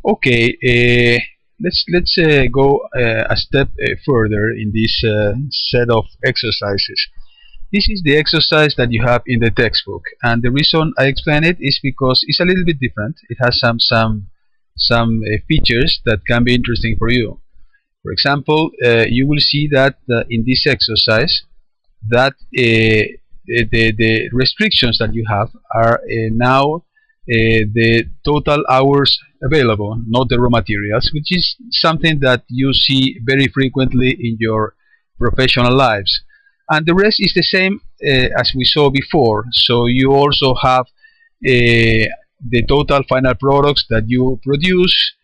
Okay, let's go a step further in this set of exercises. This is the exercise that you have in the textbook, and the reason I explain it is because it's a little bit different. It has some features that can be interesting for you. For example, you will see that in this exercise that the restrictions that you have are now the total hours available, not the raw materials, which is something that you see very frequently in your professional lives. And the rest is the same as we saw before. So you also have the total final products that you produce.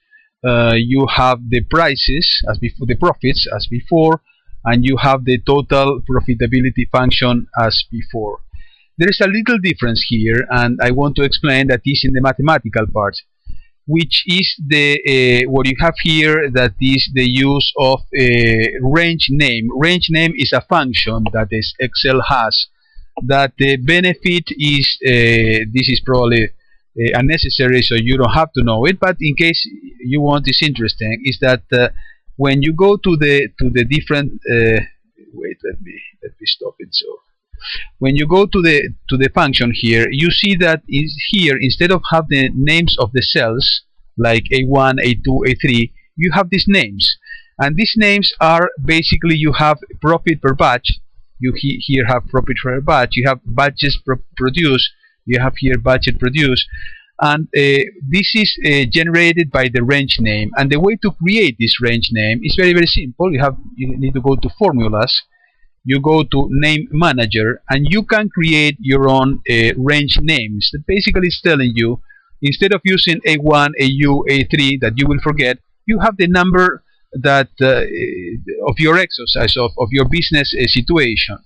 You have the prices as before, the profits as before, and you have the total profitability function as before. There is a little difference here, and I want to explain that is in the mathematical part, which is the what you have here, that is the use of range name. Range name is a function that this Excel has, that the benefit is this is probably unnecessary, so you don't have to know it, but in case you want, it's interesting, is that when you go to the different wait, let me stop it. So when you go to the function here, you see that is here, instead of have the names of the cells like A1, A2, A3, you have these names, and these names are basically, you have profit per batch, you here have profit per batch, you have batches produced, you have here budget produced, and this is generated by the range name. And the way to create this range name is very simple. You need to go to formulas, you go to name manager, and you can create your own range names. That basically is telling you, instead of using A1, AU, A3 that you will forget, you have the number that of your exercise, of your business situation,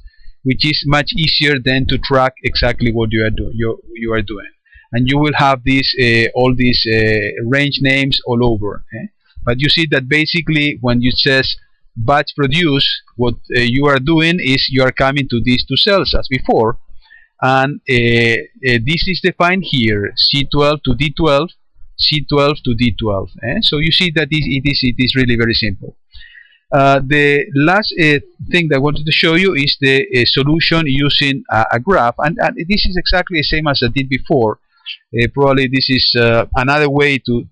which is much easier than to track exactly what you are doing. And you will have these all these range names all over. But you see that basically when you says batch produce, what you are doing is you are coming to these two cells as before, and this is defined here, C12 to D12, C12 to D12. So you see that it is really very simple. The last thing that I wanted to show you is the solution using a graph, and this is exactly the same as I did before. Probably this is another way to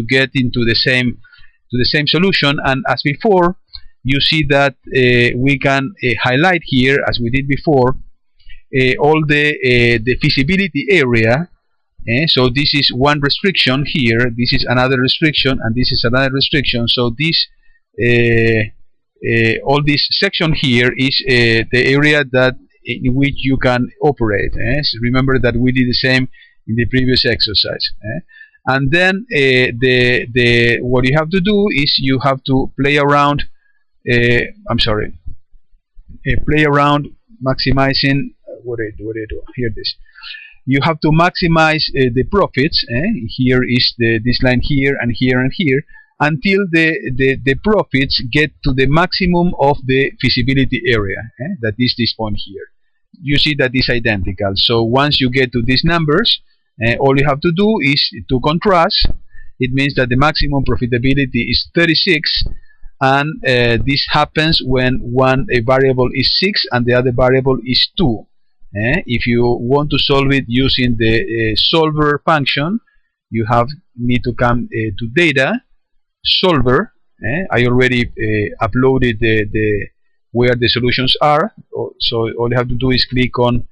get into the same solution. And as before, you see that we can highlight here, as we did before, all the feasibility area. So this is one restriction here, this is another restriction, and this is another restriction. So this all this section here is the area that in which you can operate. So remember that we did the same in the previous exercise. And then what you have to do is you have to play around. Play around maximizing. What do I do? Here this. You have to maximize the profits. Here is this line here and here and here, until the profits get to the maximum of the feasibility area. That is this point here. You see that is identical. So once you get to these numbers, all you have to do is to contrast. It means that the maximum profitability is 36, and this happens when one variable is 6 and the other variable is 2. If you want to solve it using the solver function, you need to come to data, solver. I already uploaded where the solutions are, so all you have to do is click on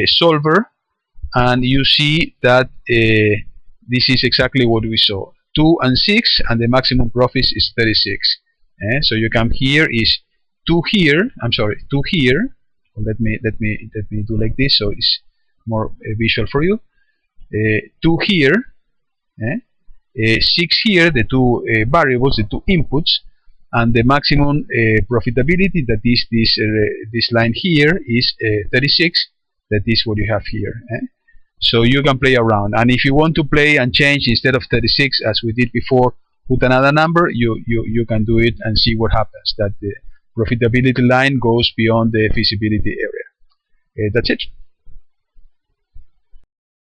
solver, and you see that this is exactly what we saw, 2 and 6, and the maximum profit is 36. So you come here, is 2 here, 2 here. Let me do like this, so it's more visual for you. 2 here, 6 here, the two variables, the two inputs, and the maximum profitability, that is this line here, is 36. That is what you have here. So you can play around, and if you want to play and change, instead of 36 as we did before, put another number, you can do it and see what happens, that the profitability line goes beyond the feasibility area. That's it.